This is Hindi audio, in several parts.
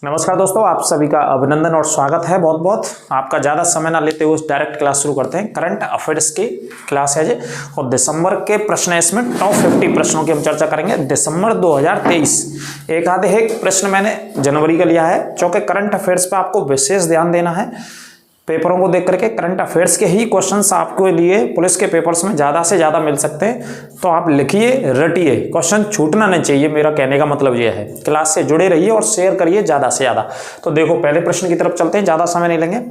नमस्कार दोस्तों, आप सभी का अभिनंदन और स्वागत है। बहुत बहुत आपका ज़्यादा समय ना लेते हुए डायरेक्ट क्लास शुरू करते हैं। करंट अफेयर्स की क्लास है जी, और दिसंबर के प्रश्न है, इसमें टॉप 50 प्रश्नों की हम चर्चा करेंगे। दिसंबर 2023 एक आधे एक प्रश्न मैंने जनवरी का लिया है, क्योंकि करंट अफेयर्स पर आपको विशेष ध्यान देना है। पेपरों को देख करके करंट अफेयर्स के ही क्वेश्चंस आपको लिए पुलिस के पेपर्स में ज़्यादा से ज़्यादा मिल सकते हैं, तो आप लिखिए, रटिए, क्वेश्चन छूटना नहीं चाहिए। मेरा कहने का मतलब ये है। क्लास से जुड़े रहिए और शेयर करिए ज़्यादा से ज़्यादा। तो देखो, पहले प्रश्न की तरफ चलते हैं, ज़्यादा समय नहीं लेंगे।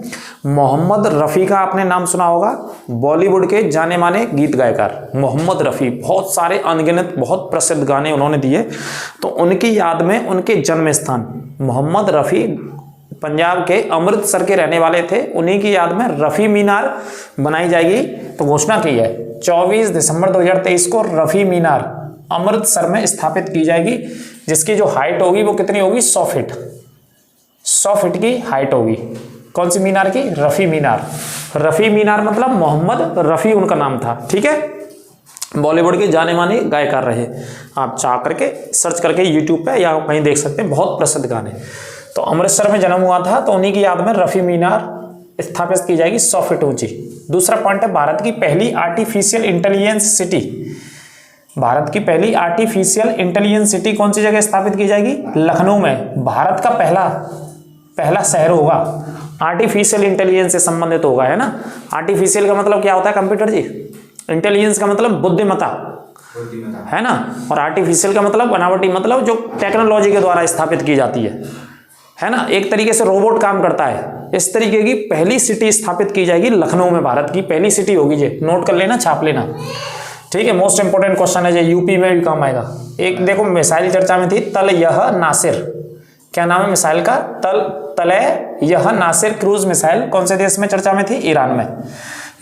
मोहम्मद रफ़ी का आपने नाम सुना होगा, बॉलीवुड के जाने माने गीत गायकार मोहम्मद रफ़ी। बहुत सारे अनगिनत बहुत प्रसिद्ध गाने उन्होंने दिए, तो उनकी याद में उनके जन्म स्थान मोहम्मद रफ़ी पंजाब के अमृतसर के रहने वाले थे, उन्हीं की याद में रफ़ी मीनार बनाई जाएगी। तो घोषणा की है 24 दिसंबर 2023 को रफ़ी मीनार अमृतसर में स्थापित की जाएगी, जिसकी जो हाइट होगी वो कितनी होगी? 100 फीट। 100 फीट की हाइट होगी। कौन सी मीनार की? रफ़ी मीनार। रफ़ी मीनार मतलब मोहम्मद रफ़ी उनका नाम था, ठीक है। बॉलीवुड के जाने माने गायकार रहे। आप चाह करके सर्च करके यूट्यूब पे या कहीं देख सकते हैं, बहुत प्रसिद्ध गाने। तो अमृतसर में जन्म हुआ था, तो उन्हीं की याद में रफ़ी मीनार स्थापित की जाएगी 100 फीट ऊंची। दूसरा पॉइंट है, भारत की पहली आर्टिफिशियल इंटेलिजेंस सिटी। भारत की पहली आर्टिफिशियल इंटेलिजेंस सिटी कौन सी जगह स्थापित की जाएगी? लखनऊ में। भारत का पहला शहर होगा, आर्टिफिशियल इंटेलिजेंस से संबंधित होगा, है ना। आर्टिफिशियल का मतलब क्या होता है कंप्यूटर जी? इंटेलिजेंस का मतलब बुद्धिमत्ता, है ना। और आर्टिफिशियल का मतलब बनावटी, मतलब जो टेक्नोलॉजी के द्वारा स्थापित की जाती है ना। एक तरीके से रोबोट काम करता है। इस तरीके की पहली सिटी स्थापित की जाएगी लखनऊ में। भारत की पहली सिटी होगी जी, नोट कर लेना, छाप लेना, ठीक है। मोस्ट इंपोर्टेंट क्वेश्चन है जी, यूपी में भी काम आएगा। एक देखो, मिसाइल चर्चा में थी, तल यह नासिर। क्या नाम है मिसाइल का? तले यह नासिर क्रूज मिसाइल कौन से देश में चर्चा में थी? ईरान में।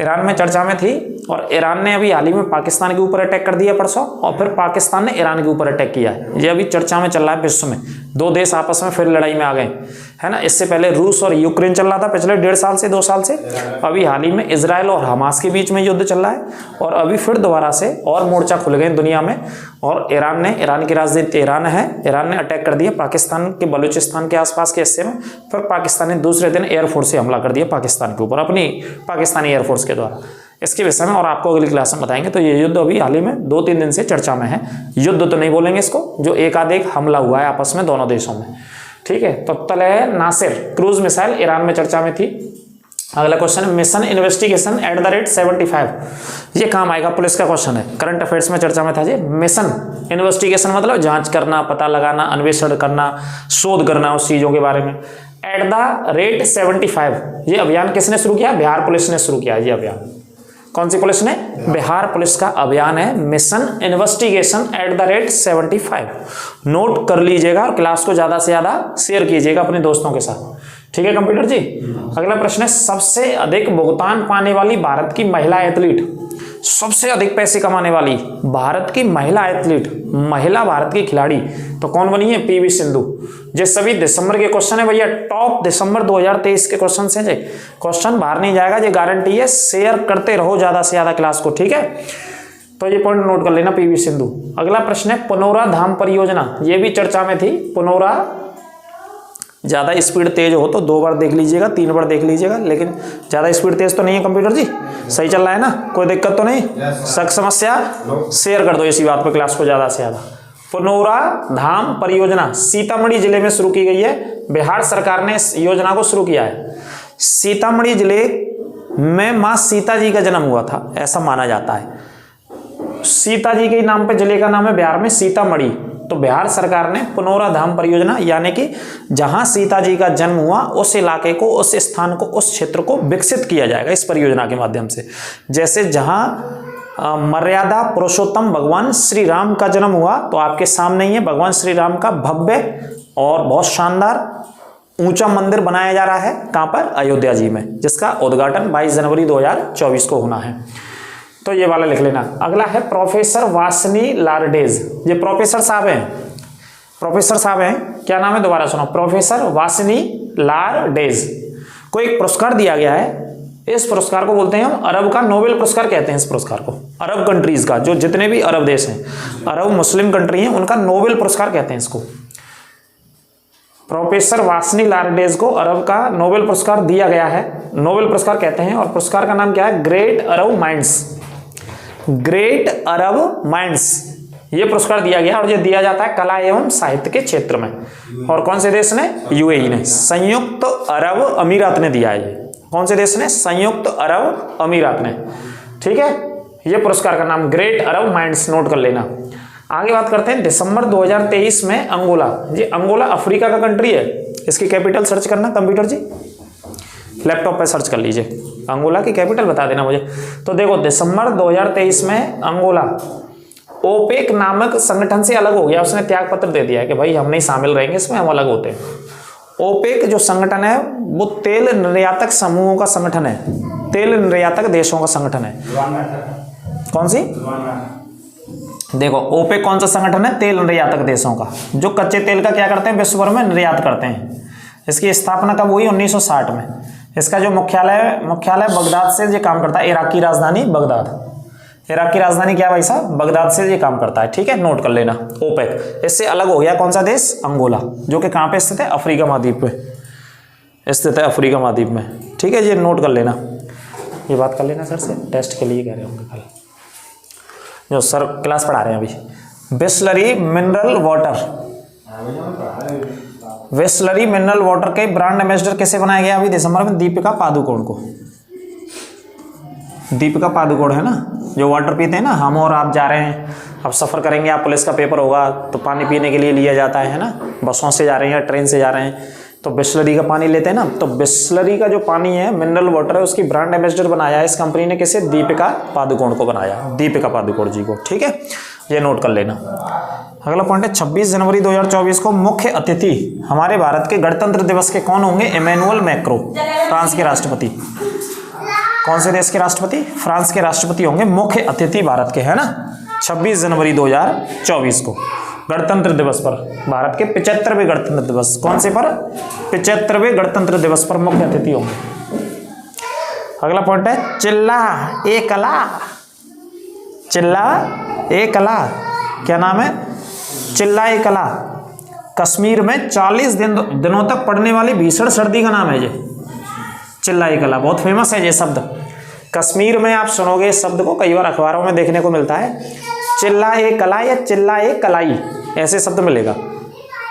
ईरान में चर्चा में थी, और ईरान ने अभी हाल ही में पाकिस्तान के ऊपर अटैक कर दिया परसों, और फिर पाकिस्तान ने ईरान के ऊपर अटैक किया है। ये अभी चर्चा में चल रहा है विश्व में। दो देश आपस में फिर लड़ाई में आ गए, है ना। इससे पहले रूस और यूक्रेन चल रहा था पिछले 1.5 साल से 2 साल से। अभी हाल ही में इजराइल और हमास के बीच में युद्ध चल रहा है, और अभी फिर दोबारा से और मोर्चा खुल गए दुनिया में। और ईरान की राजधानी तेहरान है, ईरान ने अटैक कर दिया पाकिस्तान के बलूचिस्तान के आसपास के हिस्से में। फिर पाकिस्तान ने दूसरे दिन एयरफोर्स से हमला कर दिया पाकिस्तान के ऊपर, अपनी पाकिस्तानी एयरफोर्स के द्वारा। इसके विषय में और आपको अगली क्लास में बताएंगे। तो ये युद्ध अभी हाल ही में 2-3 दिन से चर्चा में है। युद्ध तो नहीं बोलेंगे इसको, जो एकाएक हमला हुआ है आपस में दोनों देशों में, ठीक है। तो तलह नासिर क्रूज मिसाइल ईरान में चर्चा में थी। अगला क्वेश्चन है, मिशन इन्वेस्टिगेशन @75। ये काम आएगा, पुलिस का क्वेश्चन है, करंट अफेयर्स में चर्चा में था जी। मिशन इन्वेस्टिगेशन मतलब जांच करना, पता लगाना, अन्वेषण करना, शोध करना उस चीजों के बारे में। @75 ये अभियान किसने शुरू किया? बिहार पुलिस ने शुरू किया। ये अभियान कौन सी पुलिस ने? बिहार पुलिस का अभियान है मिशन इन्वेस्टिगेशन @75। नोट कर लीजिएगा और क्लास को ज्यादा से ज्यादा शेयर कीजिएगा अपने दोस्तों के साथ, ठीक है कंप्यूटर जी। अगला प्रश्न है, सबसे अधिक भुगतान पाने वाली भारत की महिला एथलीट। सबसे अधिक पैसे कमाने वाली भारत की महिला एथलीट, महिला भारत की खिलाड़ी तो कौन बनी है? पीवी सिंधु। ये सभी दिसंबर के क्वेश्चन है भैया, टॉप दिसंबर 2023 के क्वेश्चन है। क्वेश्चन बाहर नहीं जाएगा, ये गारंटी है। शेयर करते रहो ज्यादा से ज्यादा क्लास को, ठीक है। तो ये पॉइंट नोट कर लेना, पीवी सिंधु। अगला प्रश्न है, पुनौरा धाम परियोजना। ये भी चर्चा में थी। पुनौरा, ज़्यादा स्पीड तेज हो तो 2 बार देख लीजिएगा, 3 बार देख लीजिएगा, लेकिन ज़्यादा स्पीड तेज तो नहीं है कंप्यूटर जी, सही चल रहा है ना, कोई दिक्कत तो नहीं? शक समस्या शेयर कर दो इसी बात पे क्लास को ज़्यादा से ज़्यादा। पुनौरा धाम परियोजना सीतामढ़ी जिले में शुरू की गई है। बिहार सरकार ने इस योजना को शुरू किया है। सीतामढ़ी जिले में माँ सीता जी का जन्म हुआ था, ऐसा माना जाता है। सीता जी के नाम पे जिले का नाम है बिहार में सीतामढ़ी। तो बिहार सरकार ने पुनौरा धाम परियोजना, यानी कि जहां सीता जी का जन्म हुआ उस इलाके को, उस स्थान को, उस क्षेत्र को विकसित किया जाएगा इस परियोजना के माध्यम से। जैसे जहां मर्यादा पुरुषोत्तम भगवान श्री राम का जन्म हुआ, तो आपके सामने ही है भगवान श्री राम का भव्य और बहुत शानदार ऊंचा मंदिर बनाया जा रहा है। कहां पर? अयोध्या जी में, जिसका उद्घाटन 22 जनवरी 2024 को होना है। तो ये वाला लिख लेना। अगला है प्रोफेसर वासनी लारडेज। ये प्रोफेसर साहब हैं, प्रोफेसर साहब हैं, क्या नाम है दोबारा सुनो? प्रोफेसर वासनी लारडेज को एक पुरस्कार दिया गया है। इस पुरस्कार को बोलते हैं हम अरब का नोबेल पुरस्कार कहते हैं। इस पुरस्कार को अरब कंट्रीज का, जो जितने भी अरब देश हैं, अरब मुस्लिम कंट्री हैं, उनका नोबेल पुरस्कार कहते हैं इसको। प्रोफेसर वासनी लार्डेज को अरब का नोबेल पुरस्कार दिया गया है, नोबेल पुरस्कार कहते हैं, और पुरस्कार का नाम क्या है? ग्रेट अरब माइंड्स, ग्रेट अरब माइंड्स, ये पुरस्कार दिया गया और ये दिया जाता है कला एवं साहित्य के क्षेत्र में। और कौन से देश ने? यूएई ने, संयुक्त अरब अमीरात ने दिया है ये। कौन से देश ने? संयुक्त अरब अमीरात ने। ठीक है, ये पुरस्कार का नाम ग्रेट अरब माइंड्स, नोट कर लेना। आगे बात करते हैं दिसंबर 2023 में अंगोला, जी अंगोला अफ्रीका का कंट्री है, इसकी कैपिटल सर्च करना कंप्यूटर जी, लैपटॉप पे सर्च कर लीजिए, अंगोला की कैपिटल बता देना मुझे। तो देखो दिसंबर 2023 में अंगोला ओपेक नामक संगठन से अलग हो गया, उसने त्याग पत्र दे दिया है कि भाई हम नहीं शामिल रहेंगे इसमें, हम अलग होते हैं। ओपेक जो संगठन है वो तेल निर्यातक समूहों का संगठन है, तेल निर्यातक देशों का संगठन है। कौन सी? देखो ओपेक कौन सा संगठन है? तेल निर्यातक देशों का, जो कच्चे तेल का क्या करते हैं? विश्व भर में निर्यात करते हैं। इसकी स्थापना कब हुई? 1960 में। इसका जो मुख्यालय बगदाद से ये काम करता है, इराकी राजधानी बगदाद, इराक की राजधानी क्या भाई साहब? बगदाद से ये काम करता है। ठीक है, नोट कर लेना। ओपेक इससे अलग हो गया कौन सा देश? अंगोला, जो कि कहाँ पे स्थित है? अफ्रीका महाद्वीप पे स्थित है, अफ्रीका महाद्वीप में। ठीक है, ये नोट कर लेना, ये बात कर लेना सर से, टेस्ट के लिए कह रहे होंगे कल, जो सर क्लास पढ़ा रहे हैं अभी। Bisleri mineral water, Bisleri mineral water के ब्रांड एम्बेसडर कैसे बनाया गया अभी दिसंबर में? दीपिका पादुकोण को। दीपिका पादुकोण है ना, जो वाटर पीते हैं ना, हम और आप जा रहे हैं, अब सफ़र करेंगे, आप पुलिस का पेपर होगा तो पानी पीने के लिए लिया जाता है ना, बसों से जा रहे हैं या ट्रेन से जा रहे हैं तो बिसलरी का पानी लेते हैं ना, तो बिसलरी का जो पानी है मिनरल वाटर है, उसकी ब्रांड एम्बेसडर बनाया है इस कंपनी ने, किसे? दीपिका पादुकोण को बनाया, दीपिका पादुकोण जी को। ठीक है, ये नोट कर लेना। अगला पॉइंट है 26 जनवरी 2024 को मुख्य अतिथि हमारे भारत के गणतंत्र दिवस के कौन होंगे? इमैनुअल मैक्रो, फ्रांस के राष्ट्रपति। कौन से देश के राष्ट्रपति? फ्रांस के राष्ट्रपति होंगे मुख्य अतिथि भारत के, है ना, 26 जनवरी 2024 को गणतंत्र दिवस पर, भारत के 75वें गणतंत्र दिवस। कौन से पर? 75वें गणतंत्र दिवस पर मुख्य अतिथि होंगे। अगला पॉइंट है चिल्ला ए कला, चिल्ला ए कला, क्या नाम है? चिल्ला ए कला, कश्मीर में 40 दिनों तक पड़ने वाली भीषण सर्दी का नाम है ये, चिल्ला ए कला, बहुत फेमस है ये शब्द। कश्मीर में आप सुनोगे इस शब्द को, कई बार अखबारों में देखने को मिलता है, चिल्ला ए कला या चिल्ला ए कलाई, ऐसे शब्द मिलेगा।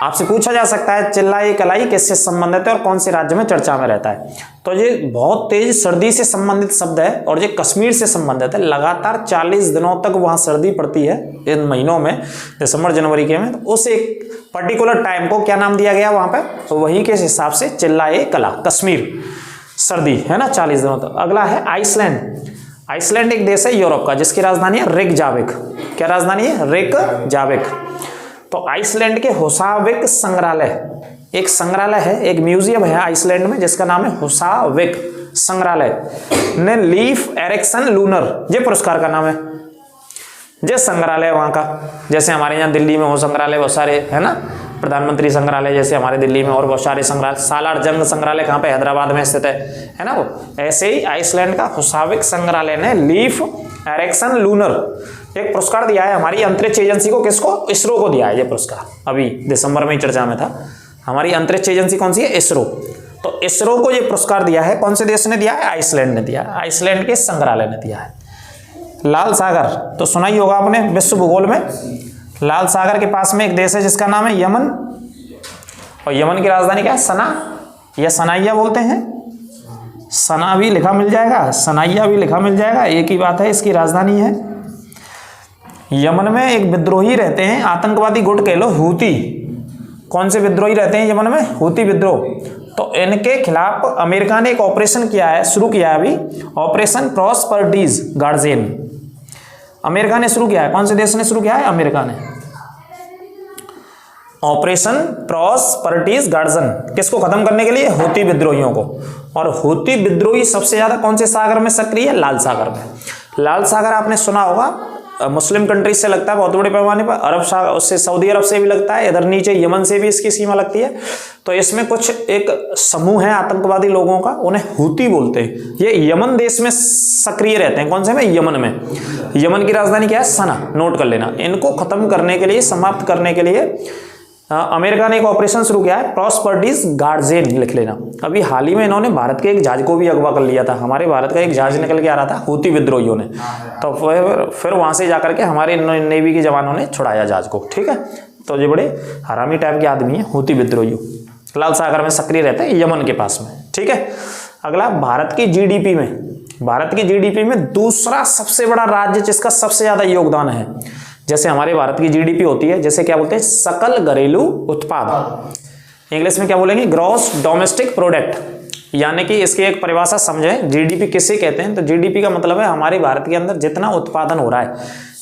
आपसे पूछा जा सकता है चिल्ला ए कलाई किससे संबंधित है और कौन से राज्य में चर्चा में रहता है? तो ये बहुत तेज सर्दी से संबंधित शब्द है और ये कश्मीर से संबंधित है। लगातार 40 दिनों तक वहाँ सर्दी पड़ती है इन महीनों में, दिसंबर जनवरी के में, तो उस एक पर्टिकुलर टाइम को क्या नाम दिया गया वहाँ पे? तो वही के हिसाब से चिल्ला ए कला, कश्मीर सर्दी है ना 40 दिनों तक। अगला है आइसलैंड। आइसलैंड एक देश है यूरोप का जिसकी राजधानी है रेकजाविक। क्या राजधानी है? रेकजाविक। तो आइसलैंड के हुसाविक संग्रहालय, एक संग्रहालय है, एक म्यूजियम है आइसलैंड में जिसका नाम है हुसाविक संग्रहालय ने लीफ एरिक्सन लूनर, ये पुरस्कार का नाम है, ये संग्रहालय वहाँ का, जैसे हमारे यहाँ दिल्ली में हो संग्रहालय बहुत सारे है ना, प्रधानमंत्री संग्रहालय जैसे हमारे दिल्ली में और बहुत सारे संग्रहालय, सालार जंग संग्रहालय कहाँ पे? हैदराबाद में स्थित है ना वो। ऐसे ही आइसलैंड का हुसाविक संग्रहालय ने लीफ एरिक्सन लूनर एक पुरस्कार दिया है हमारी अंतरिक्ष एजेंसी को। किसको? इसरो को दिया है ये पुरस्कार, अभी दिसंबर में ही चर्चा में था। हमारी अंतरिक्ष एजेंसी कौन सी है? इसरो। तो इसरो को ये पुरस्कार दिया है, कौन से देश ने दिया है? आइसलैंड ने दिया है, आइसलैंड के संग्रहालय ने दिया है। लाल सागर तो सुना ही होगा आपने विश्व भूगोल में, लाल सागर के पास में एक देश है जिसका नाम है यमन, और यमन की राजधानी क्या है? सना या सनाइया बोलते हैं, सना भी लिखा मिल जाएगा, सनाइया भी लिखा मिल जाएगा, एक ही बात है, इसकी राजधानी है। यमन में एक विद्रोही रहते हैं, आतंकवादी गुट कह लो, हूती। कौन से विद्रोही रहते हैं यमन में? हूती विद्रोह। तो इनके खिलाफ अमेरिका ने एक ऑपरेशन किया है, शुरू किया है अभी, ऑपरेशन प्रॉस्पेरिटीज गार्जियन, अमेरिका ने शुरू किया है। कौन से देश ने शुरू किया है? अमेरिका ने। ऑपरेशन प्रॉस्पेरिटीज गार्जियन किसको खत्म करने के लिए? हूती विद्रोहियों को। और हूती विद्रोही सबसे ज्यादा कौन से सागर में सक्रिय है? लाल सागर में। लाल सागर आपने सुना होगा, मुस्लिम कंट्रीज से लगता है बहुत बड़े पैमाने पर, अरब सागर, उससे सऊदी अरब से भी लगता है, इधर नीचे यमन से भी इसकी सीमा लगती है। तो इसमें कुछ एक समूह है आतंकवादी लोगों का, उन्हें हूती बोलते हैं। ये यमन देश में सक्रिय रहते हैं। कौन से में? यमन में। यमन की राजधानी क्या है? सना, नोट कर लेना। इनको खत्म करने के लिए, समाप्त करने के लिए अमेरिका ने एक ऑपरेशन शुरू किया है प्रॉस्पर्टीज गार्डजेन, लिख लेना। अभी हाल ही में इन्होंने भारत के एक जहाज को भी अगवा कर लिया था। हमारे भारत का एक जहाज निकल के आ रहा था हूती विद्रोहियों ने, तो फिर वहां से जाकर के हमारे नेवी के जवानों ने छुड़ाया जहाज को। ठीक है, तो ये बड़े हरामी टाइप के आदमी है हूती विद्रोही, लाल सागर में सक्रिय रहते हैं, यमन के पास में। ठीक है, अगला भारत की जीडीपी में दूसरा सबसे बड़ा राज्य जिसका सबसे ज्यादा योगदान है। जैसे हमारे भारत की जीडीपी होती है, जैसे क्या बोलते हैं, सकल घरेलू उत्पाद, इंग्लिश में क्या बोलेंगे, ग्रॉस डोमेस्टिक प्रोडक्ट, यानी कि इसकी एक परिभाषा समझें। जीडीपी किसे कहते हैं, तो जीडीपी का मतलब है हमारे भारत के अंदर जितना उत्पादन हो रहा है,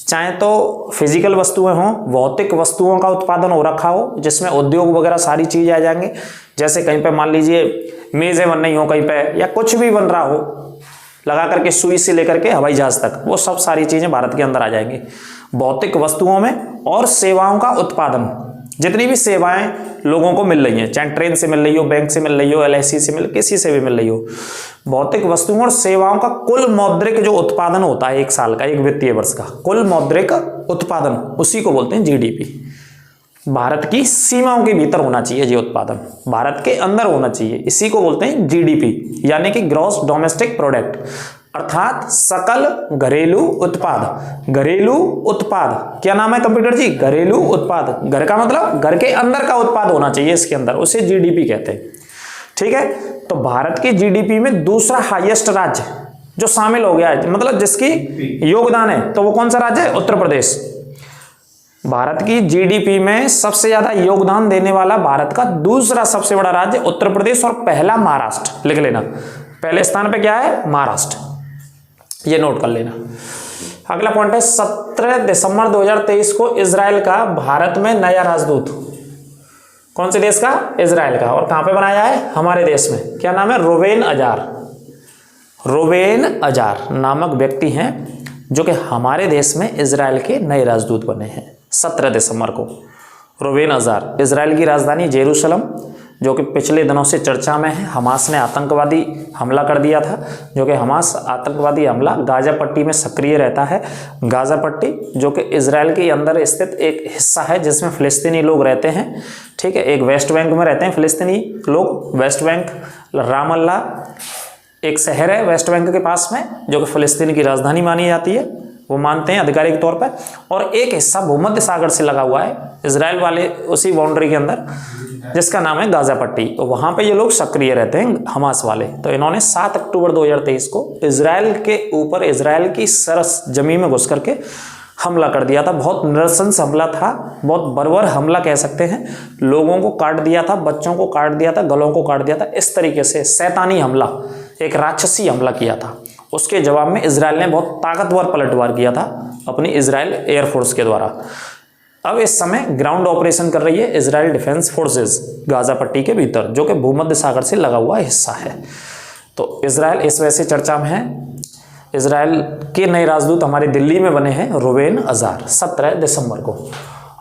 चाहे तो फिजिकल वस्तुएं हों, भौतिक वस्तुओं का उत्पादन हो रखा हो, जिसमें उद्योग वगैरह सारी चीजें आ जाएंगे। जैसे कहीं पे मान लीजिए मेजें बन रही हो कहीं पे, या कुछ भी बन रहा हो, लगा करके सुई से लेकर के हवाई जहाज तक, वो सब सारी चीजें भारत के अंदर आ जाएंगी। भौतिक वस्तुओं में और सेवाओं का उत्पादन, जितनी भी सेवाएं लोगों को मिल रही हैं, चाहे ट्रेन से मिल रही हो, बैंक से मिल रही हो, एलआईसी से मिल, किसी से भी मिल रही हो, भौतिक वस्तुओं और सेवाओं का कुल मौद्रिक जो उत्पादन होता है एक साल का, एक वित्तीय वर्ष का कुल मौद्रिक उत्पादन, उसी को बोलते हैं जीडीपी। भारत की सीमाओं के भीतर होना चाहिए ये उत्पादन, भारत के अंदर होना चाहिए, इसी को बोलते हैं जीडीपी, यानी कि ग्रॉस डोमेस्टिक प्रोडक्ट, अर्थात सकल घरेलू उत्पाद। घरेलू उत्पाद क्या नाम है कंप्यूटर जी, घरेलू उत्पाद, घर का मतलब घर के अंदर का उत्पाद होना चाहिए इसके अंदर, उसे जीडीपी कहते हैं। ठीक है, तो भारत की जीडीपी में दूसरा हाईएस्ट राज्य जो शामिल हो गया है, मतलब जिसकी योगदान है, तो वो कौन सा राज्य है, उत्तर प्रदेश। भारत की जीडीपी में सबसे ज्यादा योगदान देने वाला भारत का दूसरा सबसे बड़ा राज्य उत्तर प्रदेश, और पहला महाराष्ट्र, लिख लेना। पहले स्थान पे क्या है, महाराष्ट्र, ये नोट कर लेना। अगला पॉइंट है 17 दिसंबर 2023 को इजराइल का भारत में नया राजदूत, कौन से देश का, इजराइल का, और कहां पे बनाया है, हमारे देश में। क्या नाम है, रोवेन अजार। रोवेन अजार नामक व्यक्ति हैं जो कि हमारे देश में इजराइल के नए राजदूत बने हैं 17 दिसंबर को। रोवेन अजार, इजराइल की राजधानी जेरूशलम, जो कि पिछले दिनों से चर्चा में है। हमास ने आतंकवादी हमला कर दिया था, जो कि हमास आतंकवादी हमला गाजा पट्टी में सक्रिय रहता है। गाजा पट्टी जो कि इजराइल के अंदर स्थित एक हिस्सा है जिसमें फिलिस्तीनी लोग रहते हैं। ठीक है, एक वेस्ट बैंक में रहते हैं फिलिस्तीनी लोग, वेस्ट बैंक, रामल्ला एक शहर है वेस्ट बैंक के पास में, जो कि फिलिस्तीन की राजधानी मानी जाती है, वो मानते हैं आधिकारिक तौर पर। और एक हिस्सा भूमध्य सागर से लगा हुआ है इजराइल वाले उसी बाउंड्री के अंदर, जिसका नाम है गाजा पट्टी। तो वहां पे ये लोग सक्रिय रहते हैं हमास वाले। तो इन्होंने 7 अक्टूबर 2023 को इजराइल के ऊपर, इजराइल की सरस जमीन में घुस करके हमला कर दिया था। बहुत नृशंस हमला था, बहुत बर्बर हमला कह सकते हैं। लोगों को काट दिया था, बच्चों को काट दिया था, गलों को काट दिया था। इस तरीके से शैतानी हमला, एक राक्षसी हमला किया था। उसके जवाब में इजराइल ने बहुत ताकतवर पलटवार किया था अपनी इजराइल एयरफोर्स के द्वारा। अब इस समय ग्राउंड ऑपरेशन कर रही है इजराइल डिफेंस फोर्सेस गाजा पट्टी के भीतर, जो कि भूमध्य सागर से लगा हुआ हिस्सा है। तो इजराइल इस वजह से चर्चा में है। इजराइल के नए राजदूत हमारे दिल्ली में बने हैं रोवेन अजार 17 दिसंबर को।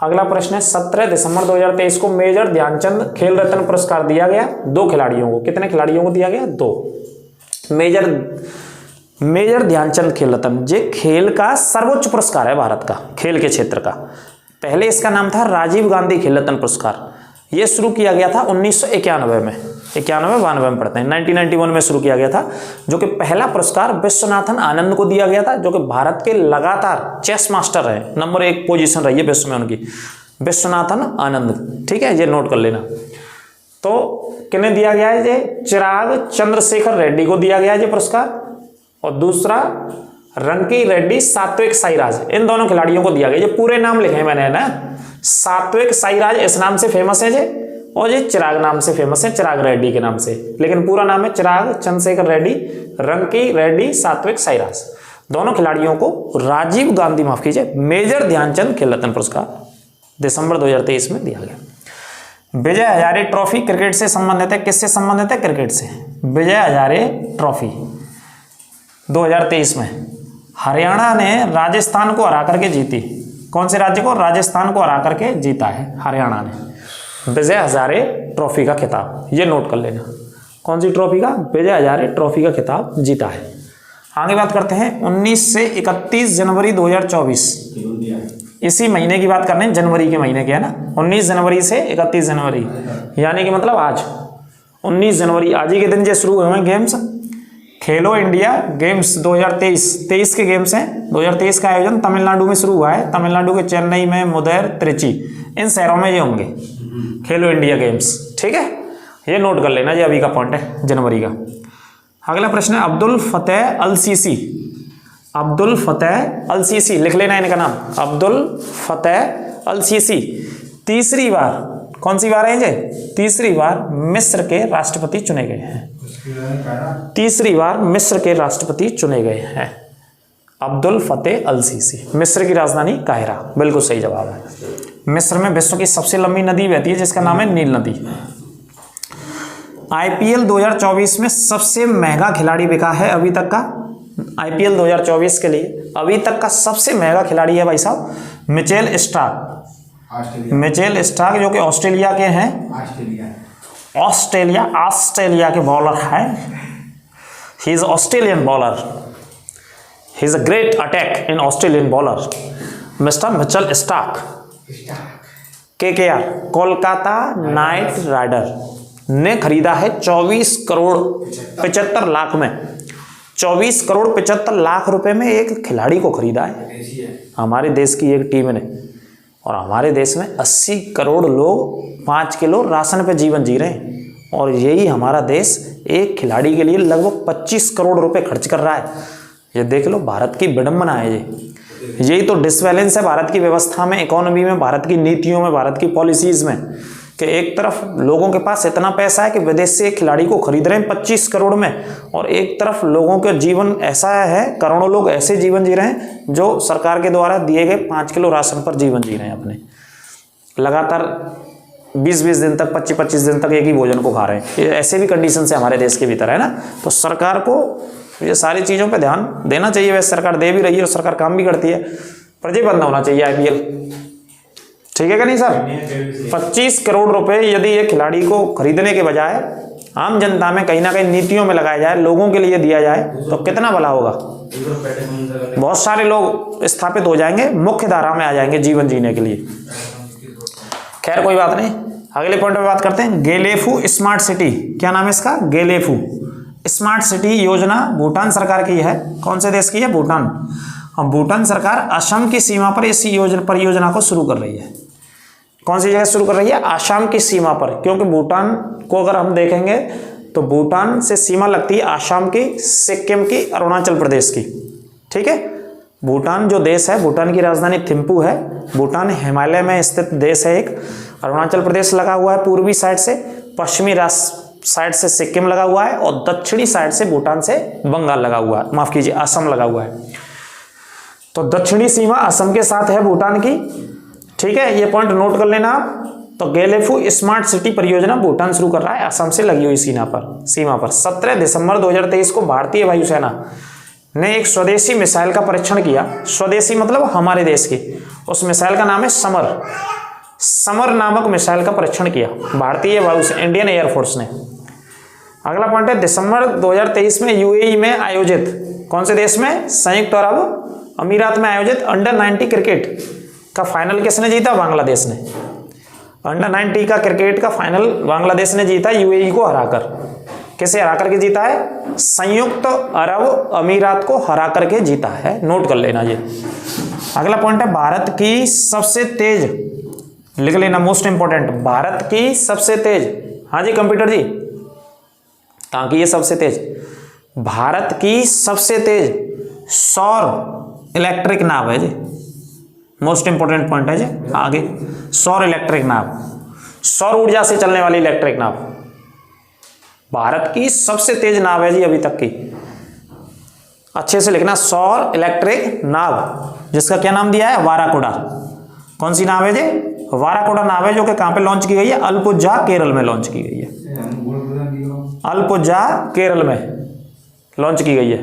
अगला प्रश्न है 17 दिसंबर 2023 को मेजर ध्यानचंद खेल रत्न पुरस्कार दिया गया 2 खिलाड़ियों को। कितने खिलाड़ियों को दिया गया? 2। मेजर ध्यानचंद खेल रत्न ये खेल का सर्वोच्च पुरस्कार है भारत का, खेल के क्षेत्र का। पहले इसका नाम था राजीव गांधी खेल रत्न पुरस्कार। यह शुरू किया गया था 1991 में, 91-92 में पढ़ते हैं, 1991 में शुरू किया गया था। जो कि पहला पुरस्कार विश्वनाथन आनंद को दिया गया था, जो कि भारत के लगातार चेस मास्टर हैं, नंबर 1 पोजीशन रही है विश्व में उनकी, विश्वनाथन आनंद। ठीक है, ये नोट कर लेना। तो किन्हें दिया गया है? ये चिराग चंद्रशेखर रेड्डी को दिया गया है ये पुरस्कार, और दूसरा रंकी रेड्डी सात्विक साईराज, इन दोनों खिलाड़ियों को दिया गया। ये पूरे नाम लिखे हैं मैंने ना, सात्विक साईराज इस नाम से फेमस है ये, और ये चिराग नाम से फेमस है, चिराग रेड्डी के नाम से, लेकिन पूरा नाम है चिराग चंद्रशेखर रेड्डी, रंकी रेड्डी, सात्विक साईराज। दोनों खिलाड़ियों को राजीव गांधी, माफ कीजिए, मेजर ध्यानचंद खेल रत्न पुरस्कार दिसंबर 2023 में दिया गया। विजय हजारे ट्रॉफी क्रिकेट से संबंधित है। किससे संबंधित है? क्रिकेट से। विजय हजारे ट्रॉफी 2023 में हरियाणा ने राजस्थान को हरा करके जीती। कौन से राज्य को? राजस्थान को हरा करके जीता है हरियाणा ने विजय हजारे ट्रॉफी का खिताब। ये नोट कर लेना, कौन सी ट्रॉफी का? विजय हजारे ट्रॉफी का खिताब जीता है। आगे बात करते हैं 19 से 31 जनवरी 2024, इसी महीने की बात कर रहे हैं, जनवरी के महीने के, है ना, 19 जनवरी से 31 जनवरी, यानी कि मतलब आज 19 जनवरी, आज ही के दिन जो शुरू हुए हैं गेम्स, खेलो इंडिया गेम्स 2023 के गेम्स हैं। 2023 का आयोजन तमिलनाडु में शुरू हुआ है, तमिलनाडु के चेन्नई में, मुदैर, त्रिची, इन शहरों में ये होंगे खेलो इंडिया गेम्स। ठीक है, ये नोट कर लेना, ये अभी का पॉइंट है जनवरी का। अगला प्रश्न है अब्दुल फतेह अल सीसी, अब्दुल फतेह अल सीसी लिख लेना इनका नाम, अब्दुल फतेह अल सीसी तीसरी बार, कौन सी बार है ये, तीसरी बार मिस्र के राष्ट्रपति चुने गए हैं, तीसरी बार मिस्र के राष्ट्रपति चुने गए हैं अब्दुल फतेह अल सीसी। मिस्र की राजधानी काहिरा, बिल्कुल सही जवाब है। मिस्र में विश्व की सबसे लंबी नदी बहती है जिसका नाम है नील नदी। आईपीएल 2024 में सबसे महंगा खिलाड़ी बिका है अभी तक का, आईपीएल 2024 के लिए अभी तक का सबसे महंगा खिलाड़ी है भाई साहब मिचेल स्टार्क, मिचेल स्टार्क जो कि ऑस्ट्रेलिया के हैं, ऑस्ट्रेलिया के बॉलर हैं, he is Australian bowler, he is a great attack in Australian bowler mister Mitchell Starc. KKR Kolkata Knight Rider ने खरीदा है 24 करोड़ 75 लाख में, 24 करोड़ 75 लाख रुपए में एक खिलाड़ी को खरीदा है हमारे देश की एक टीम ने। और हमारे देश में 80 करोड़ लोग 5 किलो राशन पे जीवन जी रहे हैं, और यही हमारा देश एक खिलाड़ी के लिए लगभग 25 करोड़ रुपए खर्च कर रहा है। ये देख लो, भारत की विडंबना है ये, यही तो डिसबैलेंस है भारत की व्यवस्था में, इकोनॉमी में, भारत की नीतियों में, भारत की पॉलिसीज में, कि एक तरफ लोगों के पास इतना पैसा है कि विदेश से एक खिलाड़ी को खरीद रहे हैं 25 करोड़ में, और एक तरफ लोगों का जीवन ऐसा है, करोड़ों लोग ऐसे जीवन जी रहे हैं जो सरकार के द्वारा दिए गए 5 किलो राशन पर जीवन जी रहे हैं अपने, लगातार 20-20 दिन तक, 25-25 दिन तक एक ही भोजन को खा रहे हैं। ये ऐसे भी कंडीशन है हमारे देश के भीतर, है ना। तो सरकार को ये सारी चीज़ों पे ध्यान देना चाहिए, वैसे सरकार दे भी रही है और सरकार काम भी करती है, पर ये बंद होना चाहिए आईपीएल, ठीक है कि नहीं सर। 25 करोड़ रुपए यदि ये खिलाड़ी को खरीदने के बजाय आम जनता में कहीं ना कहीं नीतियों में लगाया जाए, लोगों के लिए दिया जाए, तो कितना भला होगा। बहुत सारे लोग स्थापित हो जाएंगे, मुख्य धारा में आ जाएंगे जीवन जीने के लिए। खैर कोई बात नहीं, अगले पॉइंट पे बात करते हैं। गेलेफू स्मार्ट सिटी, क्या नाम है इसका, गेलेफू स्मार्ट सिटी योजना भूटान सरकार की है। कौन से देश की है, भूटान। अब भूटान सरकार असम की सीमा पर इस परियोजना को शुरू कर रही है। कौन सी जगह शुरू कर रही है, आसाम की सीमा पर, क्योंकि भूटान को अगर हम देखेंगे तो भूटान से सीमा लगती है आसाम की, सिक्किम की, अरुणाचल प्रदेश की, ठीक है। भूटान जो देश है, भूटान की राजधानी थिम्पू है। भूटान हिमालय में स्थित देश है एक। अरुणाचल प्रदेश लगा हुआ है पूर्वी साइड से, पश्चिमी साइड से सिक्किम लगा हुआ है, और दक्षिणी साइड से भूटान से बंगाल लगा हुआ है, माफ कीजिए असम लगा हुआ है। तो दक्षिणी सीमा असम के साथ है भूटान की, ठीक है, ये पॉइंट नोट कर लेना आप। तो गेलेफू स्मार्ट सिटी परियोजना भूटान शुरू कर रहा है असम से लगी हुई सीमा पर। 17 दिसंबर 2023 को भारतीय वायुसेना ने एक स्वदेशी मिसाइल का परीक्षण किया। स्वदेशी मतलब हमारे देश की। उस मिसाइल का नाम है समर नामक मिसाइल का परीक्षण किया भारतीय वायुसेना, इंडियन एयरफोर्स ने। अगला पॉइंट है, दिसंबर 2023 में यूएई में आयोजित, कौन से देश में, संयुक्त अरब अमीरात में आयोजित अंडर 90 क्रिकेट का फाइनल किसने जीता, बांग्लादेश ने। अंडर 90 का क्रिकेट का फाइनल बांग्लादेश ने जीता यूएई को हराकर। किसे हरा करके जीता है, संयुक्त अरब अमीरात को हरा करके जीता है, नोट कर लेना ये। अगला पॉइंट है, भारत की सबसे तेज, लिख लेना मोस्ट इंपॉर्टेंट, भारत की सबसे तेज, हाँ जी कंप्यूटर जी, ताकि ये सबसे तेज, भारत की सबसे तेज सौर इलेक्ट्रिक नाव है जी, मोस्ट इंपॉर्टेंट पॉइंट है जी। आगे सौर इलेक्ट्रिक नाव, सौर ऊर्जा से चलने वाली इलेक्ट्रिक नाव, भारत की सबसे तेज नाव है जी अभी तक की। अच्छे से लिखना, सौर इलेक्ट्रिक नाव, जिसका क्या नाम दिया है, वाराकुडा। कौन सी नाव है जी, वाराकुडा नाव है, जो कि कहां पे लॉन्च की गई है, अल्पुझा केरल में लॉन्च की गई है। अल्पुझा केरल में लॉन्च की गई है,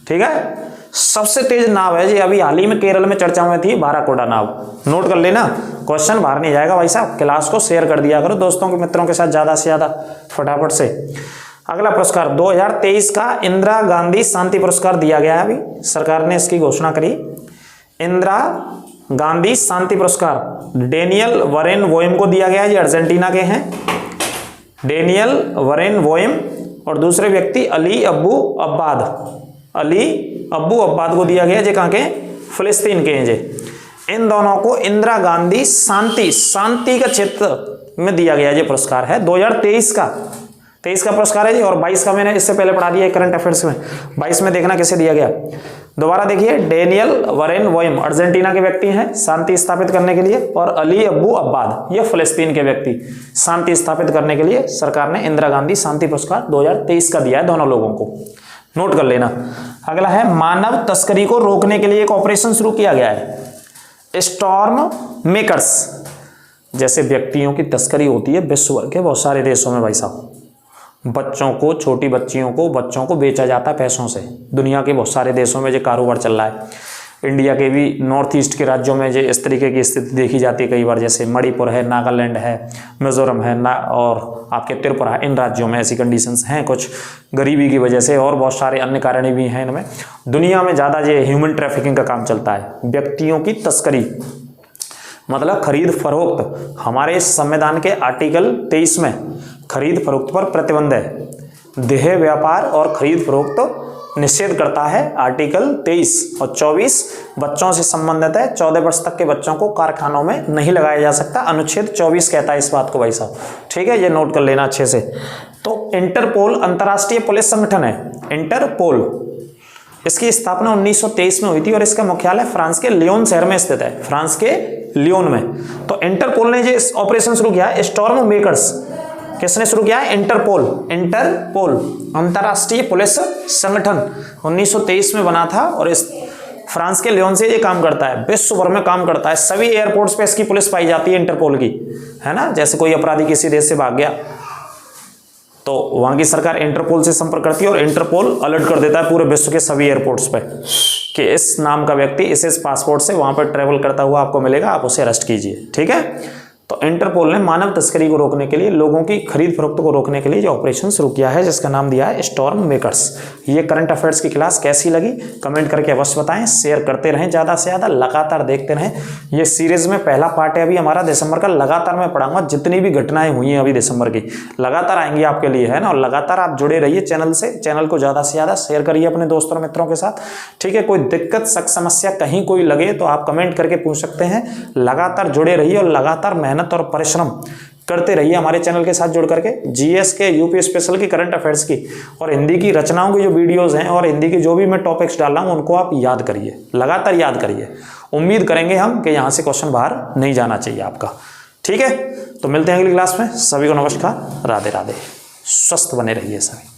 ठीक है। सबसे तेज नाव है जी, अभी हाल ही में केरल में चर्चा में थी वाराकुडा नाव, नोट कर लेना। क्वेश्चन बाहर नहीं जाएगा भाई साहब। क्लास को शेयर कर दिया करो दोस्तों के, मित्रों के साथ ज्यादा से ज्यादा, फटाफट से। अगला पुरस्कार 2023 का इंदिरा गांधी शांति पुरस्कार दिया गया है, अभी सरकार ने इसकी घोषणा करी। इंदिरा गांधी शांति पुरस्कार डेनियल वरेन वोएम को दिया गया है, ये अर्जेंटीना के हैं, डेनियल वरेन वोएम, और दूसरे व्यक्ति अली अब्बू अब्बाद, अली अब्बू अब्बाद को दिया गया, ये कहाँ के, फिलिस्तीन के हैं जे। इन दोनों को इंदिरा गांधी शांति का क्षेत्र में दिया गया ये पुरस्कार है, 2023 का पुरस्कार है जी। और 22 का मैंने इससे पहले पढ़ा दिया है करंट अफेयर्स में, 22 में देखना कैसे दिया गया। दोबारा देखिए, डेनियल वरेन वोएम अर्जेंटीना के व्यक्ति हैं शांति स्थापित करने के लिए, और अली अब्बू अब्बाद ये फिलिस्तीन के व्यक्ति शांति स्थापित करने के लिए सरकार ने इंदिरा गांधी शांति पुरस्कार 2023 का दिया है दोनों लोगों को, नोट कर लेना। अगला है मानव तस्करी को रोकने के लिए एक ऑपरेशन शुरू किया गया है, स्टॉर्म मेकर्स। जैसे व्यक्तियों की तस्करी होती है विश्व भर के बहुत सारे देशों में भाई साहब, बच्चों को, छोटी बच्चों को बेचा जाता है पैसों से, दुनिया के बहुत सारे देशों में ये कारोबार चल रहा है। इंडिया के भी नॉर्थ ईस्ट के राज्यों में ये इस तरीके की स्थिति देखी जाती है कई बार, जैसे मणिपुर है, नागालैंड है, मिजोरम है और आपके त्रिपुरा, इन राज्यों में ऐसी कंडीशंस हैं, कुछ गरीबी की वजह से और बहुत सारे अन्य कारण भी हैं इनमें। दुनिया में ज़्यादा ये ह्यूमन ट्रैफिकिंग का काम चलता है, व्यक्तियों की तस्करी, मतलब खरीद फरोख्त। हमारे संविधान के आर्टिकल 23 में खरीद फरोख्त पर प्रतिबंध है, देह व्यापार और खरीद फरोख्त निषेध करता है आर्टिकल 23, और 24 बच्चों से संबंधित है, 14 वर्ष तक के बच्चों को कारखानों में नहीं लगाया जा सकता, अनुच्छेद 24 कहता है इस बात को भाई साहब, ठीक है, ये नोट कर लेना अच्छे से। तो इंटरपोल अंतर्राष्ट्रीय पुलिस संगठन है, इंटरपोल, इसकी स्थापना 1923 में हुई थी और इसका मुख्यालय फ्रांस के लियोन शहर में स्थित है, फ्रांस के लियोन में। तो इंटरपोल ने जो ऑपरेशन शुरू किया है स्टॉर्म मेकर्स, किसने शुरू किया है, इंटरपोल अंतर्राष्ट्रीय पुलिस संगठन 1923 में बना था, और इस फ्रांस के लियोन से ये काम करता है, विश्व भर में काम करता है, सभी एयरपोर्ट्स पे इसकी पुलिस पाई जाती है इंटरपोल की, है ना। जैसे कोई अपराधी किसी देश से भाग गया तो वहां की सरकार इंटरपोल से संपर्क करती है और इंटरपोल अलर्ट कर देता है पूरे विश्व के सभी एयरपोर्ट्स पे कि इस नाम का व्यक्ति इस पासपोर्ट से वहां पर ट्रेवल करता हुआ आपको मिलेगा, आप उसे अरेस्ट कीजिए, ठीक है। तो इंटरपोल ने मानव तस्करी को रोकने के लिए, लोगों की खरीद फरोख्त को रोकने के लिए जो ऑपरेशन शुरू किया है, जिसका नाम दिया है स्टॉर्म मेकर्स। ये करंट अफेयर्स की क्लास कैसी लगी कमेंट करके अवश्य बताएं, शेयर करते रहें ज़्यादा से ज़्यादा, लगातार देखते रहें। ये सीरीज में पहला पार्ट है अभी हमारा दिसंबर का, लगातार मैं पढ़ाऊंगा, जितनी भी घटनाएं हुई हैं अभी दिसंबर की लगातार आएंगी आपके लिए, है ना। और लगातार आप जुड़े रहिए चैनल से, चैनल को ज़्यादा से ज़्यादा शेयर करिए अपने दोस्तों और मित्रों के साथ, ठीक है। कोई दिक्कत समस्या कहीं कोई लगे तो आप कमेंट करके पूछ सकते हैं। लगातार जुड़े रहिए और लगातार मेहनत और परिश्रम करते रहिए हमारे चैनल के साथ जुड़ करके। जीएस के, यूपी स्पेशल की, करंट अफेयर्स की और हिंदी की रचनाओं की जो वीडियोस हैं और हिंदी की जो भी मैं टॉपिक्स डाल रहा हूं उनको आप याद करिए, लगातार याद करिए। उम्मीद करेंगे हम कि यहां से क्वेश्चन बाहर नहीं जाना चाहिए आपका, ठीक है। तो मिलते हैं अगली क्लास में, सभी को नमस्कार, राधे राधे, स्वस्थ बने रहिए सभी।